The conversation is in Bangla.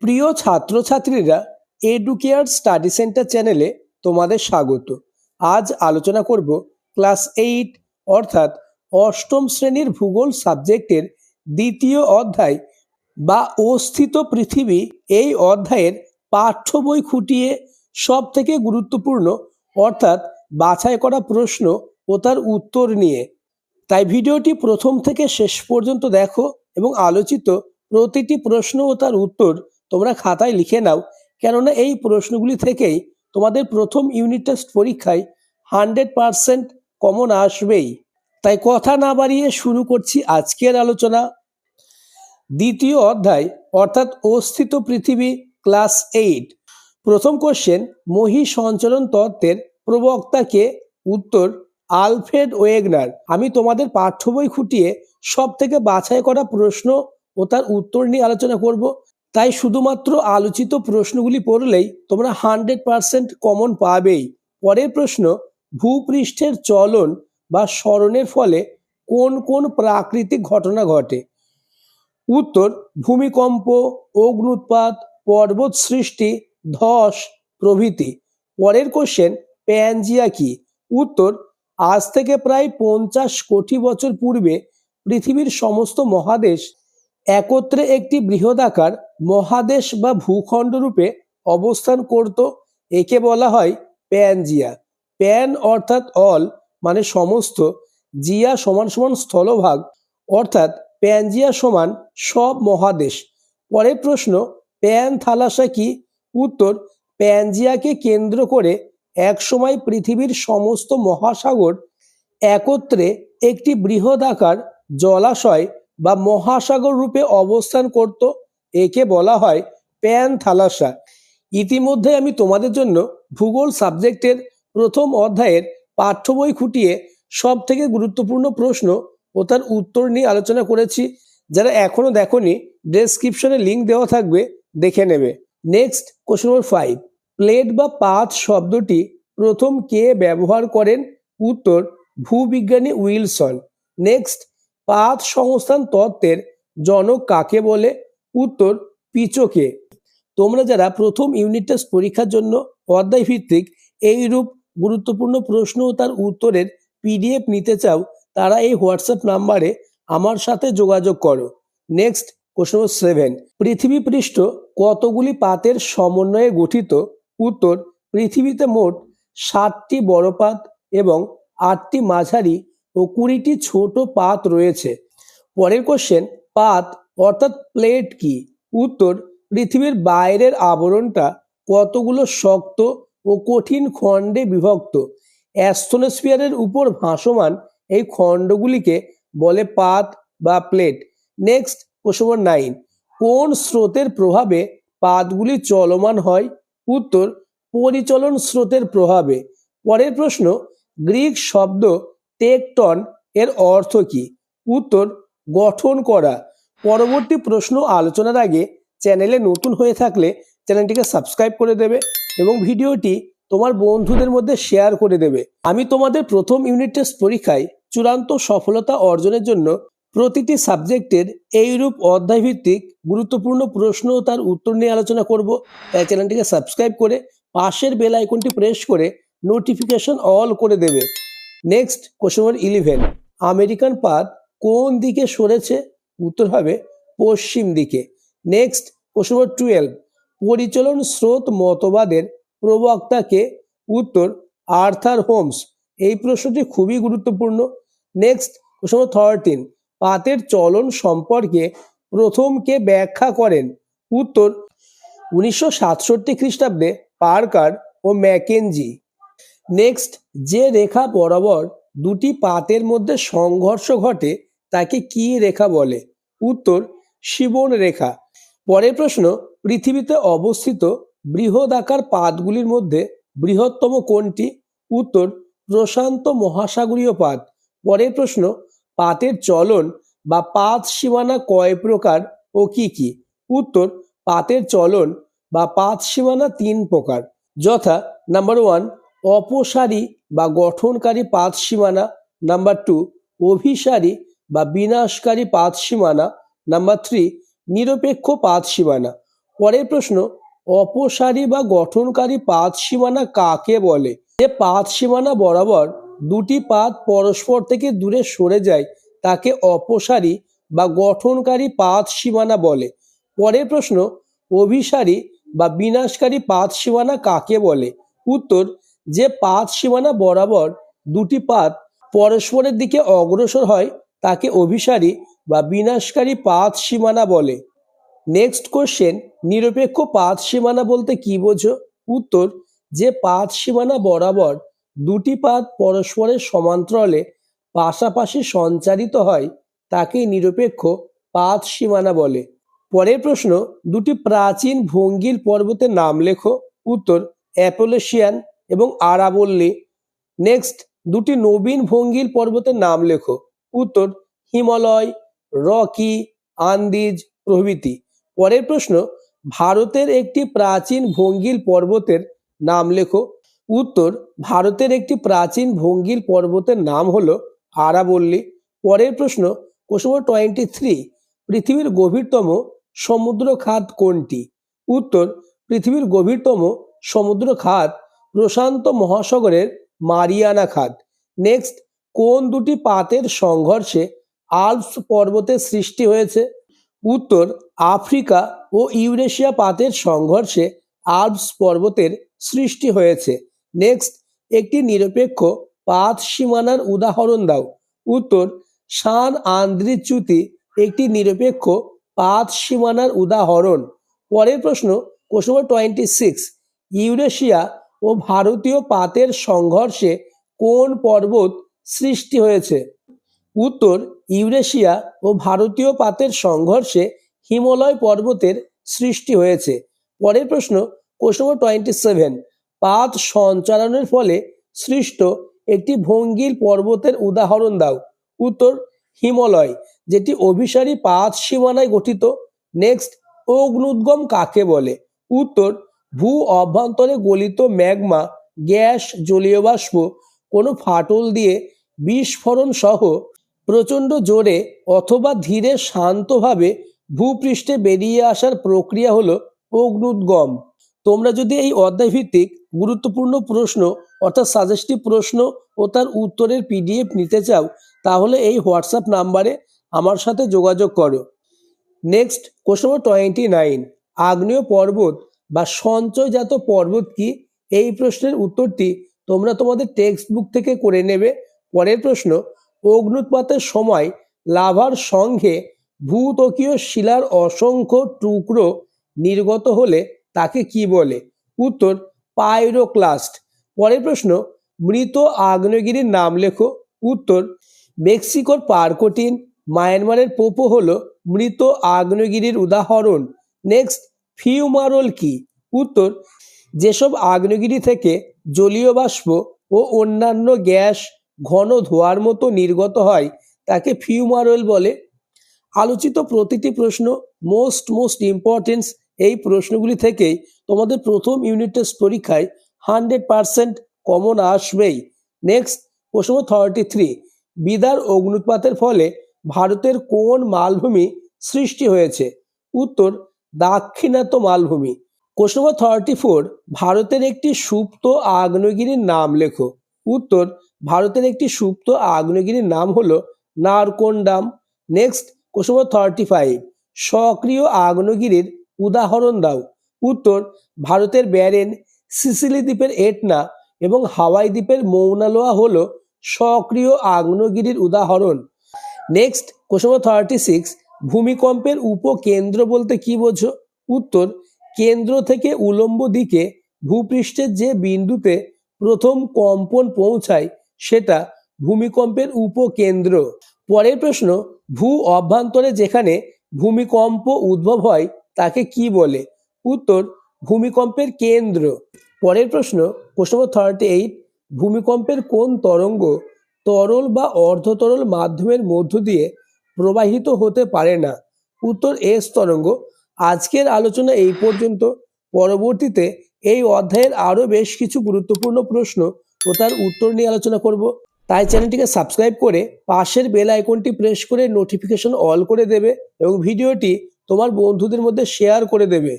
প্রিয় ছাত্রছাত্রীরা, এডুকেয়ার স্টাডি সেন্টার চ্যানেলে তোমাদের স্বাগত। আজ আলোচনা করব ক্লাস 8 অর্থাৎ অষ্টম শ্রেণীর ভূগোল সাবজেক্টের দ্বিতীয় অধ্যায় বা অস্থিত পৃথিবী। এই অধ্যায়ের পাঠ্য বই খুঁটিয়ে সব থেকে গুরুত্বপূর্ণ অর্থাৎ বাছাই করা প্রশ্ন ও তার উত্তর নিয়ে। তাই ভিডিওটি প্রথম থেকে শেষ পর্যন্ত দেখো এবং আলোচিত প্রতিটি প্রশ্ন ও তার উত্তর তোমরা খাতায় লিখে নাও, কেননা এই প্রশ্নগুলি থেকেই তোমাদের প্রথম ইউনিট টেস্ট পরীক্ষায় 100% কমন আসবেই। তাই কথা না বাড়িয়ে শুরু করছি আজকের আলোচনা। দ্বিতীয় অধ্যায় অর্থাৎ অস্থিত পৃথিবী, ক্লাস 8। প্রথম কোশ্চেন, মহী সঞ্চালন তত্ত্বের প্রবক্তা কে? উত্তর আলফ্রেড ওয়েগনার। আমি তোমাদের পাঠ্য বই খুঁটিয়ে সব থেকে বাছাই করা প্রশ্ন ও তার উত্তর নিয়ে আলোচনা করব। তাই শুধুমাত্র আলোচিত প্রশ্নগুলি পড়লেই তোমরা 100% কমন পাবেই। পরের প্রশ্ন, ভূপৃষ্ঠের চলন বা সরণের ফলে কোন কোন প্রাকৃতিক ঘটনা ঘটে? উত্তর ভূমিকম্প, অগ্ন্যুৎপাত, পর্বত সৃষ্টি, ধস প্রভৃতি। পরের কোশ্চেন, প্যানজিয়া কি? উত্তর আজ থেকে প্রায় 50 কোটি বছর পূর্বে পৃথিবীর সমস্ত মহাদেশ একত্রে একটি বৃহদাকার মহাদেশ বা ভূখণ্ড রূপে অবস্থান করত। একে বলা হয় প্যানজিয়া। প্যান অর্থাৎ অল মানে সমস্ত, জিয়া সমান সমান স্থলভাগ, অর্থাৎ প্যানজিয়া সমান সব মহাদেশ। পরের প্রশ্ন, প্যান থালাসা কি? উত্তর প্যানজিয়াকে কেন্দ্র করে একসময় পৃথিবীর সমস্ত মহাসাগর একত্রে একটি বৃহদাকার জলাশয় বা মহাসাগর রূপে অবস্থান করত। একে বলা হয় প্যান থালাসা। ইতিমধ্যে আমি তোমাদের জন্য ভূগোল সাবজেক্টের প্রথম অধ্যায়ের পাঠ্য বই খুঁটিয়ে সব থেকে গুরুত্বপূর্ণ প্রশ্ন ও তার উত্তর নিয়ে আলোচনা করেছি। যারা এখনো দেখোনি, ডেসক্রিপশনে লিঙ্ক দেওয়া থাকবে, দেখে নেবে। নেক্সট কোশ্চেন নম্বর 5, প্লেট বা পাত শব্দটি প্রথম কে ব্যবহার করেন? উত্তর ভূবিজ্ঞানী উইলসন। নেক্সট, পাত সংস্থান তত্ত্বের জনক কাকে বলে? উত্তর পিচোকে। তোমরা যারা প্রথম ইউনিট টেস্ট পরীক্ষার জন্য অধ্যায় ভিত্তিক এইরূপ গুরুত্বপূর্ণ প্রশ্ন ও তার উত্তরের PDF নিতে চাও, তারা এই হোয়াটসঅ্যাপ নাম্বারে আমার সাথে যোগাযোগ করো। নেক্সট কোশ্চেন নম্বর 7, পৃথিবী পৃষ্ঠ কতগুলি পাতের সমন্বয়ে গঠিত? উত্তর পৃথিবীতে মোট 60টি বড় পাত এবং 8টি মাঝারি ও 20টি ছোট পাত রয়েছে। পরের কোশ্চেন, পাত অর্থাৎ প্লেট কি? উত্তর পৃথিবীর বাইরের আবরণটা কতগুলো শক্ত ও কঠিন খণ্ডে বিভক্ত। অ্যাস্ট্রোস্ফিয়ারের উপর ভাসমান এই খণ্ডগুলিকে বলে পাত বা প্লেট। নেক্সট কোশ্চেন নম্বর 9, কোন স্রোতের প্রভাবে পাতগুলি চলমান হয়? উত্তর পরিচলন স্রোতের প্রভাবে। পরের প্রশ্ন, গ্রিক শব্দ টেকটন এর অর্থ কি? উত্তর গঠন করা। পরবর্তী প্রশ্ন আলোচনার আগে চ্যানেলে নতুন হয়ে থাকলে চ্যানেলটিকে সাবস্ক্রাইব করে দেবে এবং ভিডিওটি তোমার বন্ধুদের মধ্যে শেয়ার করে দেবে। আমি তোমাদের প্রথম ইউনিট টেস্ট পরীক্ষায় চূড়ান্ত সফলতা অর্জনের জন্য প্রতিটি সাবজেক্টের এইরূপ অধ্যায় ভিত্তিক গুরুত্বপূর্ণ প্রশ্ন ও তার উত্তর নিয়ে আলোচনা করব। তাই চ্যানেলটিকে সাবস্ক্রাইব করে পাশের বেল আইকনটি প্রেস করে নোটিফিকেশন অল করে দেবে। নেক্সট কোশ্চেন নম্বর 11, আমেরিকান পাত কোন দিকে সরেছে? উত্তর হবে পশ্চিম দিকে। নেক্সট কোশ্চেন নম্বর 12, পরিচলন স্রোত মতবাদের প্রবক্তাকে? উত্তর আর্থার হোমস। এই প্রশ্নটি খুবই গুরুত্বপূর্ণ। নেক্সট কোশ্চেন নম্বর 13, পাতের চলন সম্পর্কে প্রথম কে ব্যাখ্যা করেন? উত্তর 1967 খ্রিস্টাব্দে পার্কার ও ম্যাকেনজি। নেক্সট, যে রেখা বরাবর দুটি পাতের মধ্যে সংঘর্ষ ঘটে তাকে কি রেখা বলে? উত্তর শিবন রেখা। পরের প্রশ্ন, পৃথিবীতে অবস্থিত বৃহদাকার পাতগুলির মধ্যে বৃহত্তম কোনটি? উত্তর প্রশান্ত মহাসাগরীয় পাত। পরের প্রশ্ন, পাতের চলন বা পাত সীমানা কয় প্রকার ও কি কি? উত্তর পাতের চলন বা পাত সীমানা 3 প্রকার, যথা নাম্বার 1 অপসারী বা গঠনকারী পাত সীমানা, নাম্বার 2 অভিসারী বা বিনাশকারী পাত সীমানা, নাম্বার 3 নিরপেক্ষ পাত সীমানা। পরের প্রশ্ন, অপসারী বা গঠনকারী পাত সীমানা কাকে বলে? যে পাত সীমানা বরাবর দুটি পাত পরস্পর থেকে দূরে সরে যায় তাকে অপসারী বা গঠনকারী পাত সীমানা বলে। পরের প্রশ্ন, অভিসারী বা বিনাশকারী পাত সীমানা কাকে বলে? উত্তর, যে পাত সীমানা বরাবর দুটি পাত পরস্পরের দিকে অগ্রসর হয় তাকে অভিসারী বা বিনাশকারী পাত সীমানা বলে। নেক্সট কোশ্চেন, নিরপেক্ষ পাত সীমানা বলতে কি বোঝো? উত্তর, যে পাত সীমানা বরাবর দুটি পাত পরস্পরের সমান্তরালে পাশাপাশি সঞ্চারিত হয় তাকে নিরপেক্ষ পাত সীমানা বলে। পরের প্রশ্ন, দুটি প্রাচীন ভঙ্গিল পর্বতের নাম লেখো। উত্তর, অ্যাপোলেশিয়ান এবং আরাবল্লী। নেক্সট, দুটি নবীন ভঙ্গিল পর্বতের নাম লেখো। উত্তর, হিমালয়, রকি, আন্দিজ প্রভৃতি। পরের প্রশ্ন, ভারতের একটি প্রাচীন ভঙ্গিল পর্বতের নাম লেখো। উত্তর, ভারতের একটি প্রাচীন ভঙ্গিল পর্বতের নাম হলো আরাবল্লী। পরের প্রশ্ন, কোশ্চেন নম্বর 23, পৃথিবীর গভীরতম সমুদ্র খাত কোনটি? উত্তর, পৃথিবীর গভীরতম সমুদ্র খাত প্রশান্ত মহাসাগরের মারিয়ানা খাত। নেক্সট, কোন দুটি পাতের সংঘর্ষে আল্পস পর্বতের সৃষ্টি হয়েছে? উত্তর, আফ্রিকা ও ইউরেশিয়া পাতের সংঘর্ষে আল্পস পর্বতের সৃষ্টি হয়েছে। নেক্সট, একটি নিরপেক্ষ পাত সীমানার উদাহরণ দাও। উত্তর, সান আন্দ্রিজ চ্যুতি একটি নিরপেক্ষ পাত সীমানার উদাহরণ। পরের প্রশ্ন, কোশ্চেন নম্বর 26, ইউরেশিয়া ও ভারতীয় পাতের সংঘর্ষে কোন পর্বত সৃষ্টি হয়েছে? উত্তর, ইউরেশিয়া ও ভারতীয় পাতের সংঘর্ষে হিমালয় পর্বতের সৃষ্টি হয়েছে। পরের প্রশ্ন, কোশ্চেন নম্বর 27, পাত সঞ্চালনের ফলে সৃষ্ট একটি ভঙ্গিল পর্বতের উদাহরণ দাও। উত্তর, হিমালয়, যেটি অভিসারী পাত সীমানায় গঠিত। নেক্সট, অগ্নুদ্গম কাকে বলে? উত্তর, ভূ অভ্যন্তরে গলিত ম্যাগমা, গ্যাস, জলীয় বাষ্প কোনো ফাটল দিয়ে বিস্ফোরণ সহ প্রচণ্ড জোরে অথবা ধীরে শান্তভাবে ভূপৃষ্ঠে বেরিয়ে আসার প্রক্রিয়া হলো অগ্নুদ্গম। তোমরা যদি এই অধ্যায় ভিত্তিক গুরুত্বপূর্ণ প্রশ্ন অর্থাৎ সাজেস্টিভ প্রশ্ন ও তার উত্তরের PDF নিতে চাও তাহলে এই হোয়াটসঅ্যাপ নাম্বারে আমার সাথে যোগাযোগ করো। নেক্সট, কোশ্চেন নম্বর 29, আগ্নেয় পর্বত বা সঞ্চয়জাত পর্বত কি? এই প্রশ্নের উত্তরটি তোমরা তোমাদের টেক্সট বুক থেকে করে নেবে। পরের প্রশ্ন, অগ্নুৎপাতের সময় লাভার সঙ্গে ভূত্বকীয় শিলার অসংখ্য টুকরো নির্গত হলে তাকে কি বলে? উত্তর, পাইরোক্লাস্ট। পরের প্রশ্ন, মৃত আগ্নেয়গিরির নাম লেখো। উত্তর, মেক্সিকোর পারকোটিন, মায়ানমারের পোপো হলো মৃত আগ্নেয়গিরির উদাহরণ। নেক্সট, ফিউমারোল কি? উত্তর, যেসব আগ্নেয়গিরি থেকে জলীয় বাষ্প ও অন্যান্য গ্যাস ঘন ধোঁয়ার মতো নির্গত হয় তাকে ফিউমারোল বলে। আলোচিত প্রতিটি প্রশ্ন মোস্ট ইম্পর্টেন্স। এই প্রশ্নগুলি থেকেই তোমাদের প্রথম ইউনিট টেস্ট পরীক্ষায় 100% কমন আসবেই। নেক্সট, প্রশ্ন 33, বিদার অগ্নুৎপাতের ফলে ভারতের কোন মালভূমি সৃষ্টি হয়েছে? উত্তর, দাক্ষিণাত্য মালভূমি। কোশ্চেন নম্বর 34, ভারতের একটি সুপ্ত আগ্নেয়গিরির নাম লেখো। উত্তর, ভারতের একটি সুপ্ত আগ্নেয়গিরির নাম হলো নারকোন্ডাম। নেক্সট, কোশ্চেন নম্বর 35, সক্রিয় আগ্নেয়গিরির উদাহরণ দাও। উত্তর, ভারতের ব্যারেন, সিসিলি দ্বীপের এটনা এবং হাওয়াই দ্বীপের মৌনা লোয়া হলো সক্রিয় আগ্নেয়গিরির উদাহরণ। নেক্সট, কোশ্চেন নম্বর 36, ভূমিকম্পের উপকেন্দ্র বলতে কি বোঝো? উত্তর, কেন্দ্র থেকে উলম্ব দিকে ভূপৃষ্ঠের যে বিন্দুতে প্রথম কম্পন পৌঁছায় সেটা ভূমিকম্পের উপকেন্দ্র। পরের প্রশ্ন, ভূ অভ্যন্তরে যেখানে ভূমিকম্প উদ্ভব হয় তাকে কি বলে? উত্তর, ভূমিকম্পের কেন্দ্র। পরের প্রশ্ন, প্রশ্ন নম্বর 38, ভূমিকম্পের কোন তরঙ্গ তরল বা অর্ধতরল মাধ্যমের মধ্য দিয়ে প্রবাহিত হতে পারে না? উত্তর, এস তরঙ্গ। আজকের আলোচনা এই পর্যন্ত। পরবর্তীতে এই অধ্যায়ের আরও বেশ কিছু গুরুত্বপূর্ণ প্রশ্ন ও তার উত্তর নিয়ে আলোচনা করব। তাই চ্যানেলটিকে সাবস্ক্রাইব করে পাশের বেল আইকনটি প্রেস করে নোটিফিকেশন অল করে দেবে এবং ভিডিওটি তোমার বন্ধুদের মধ্যে শেয়ার করে দেবে।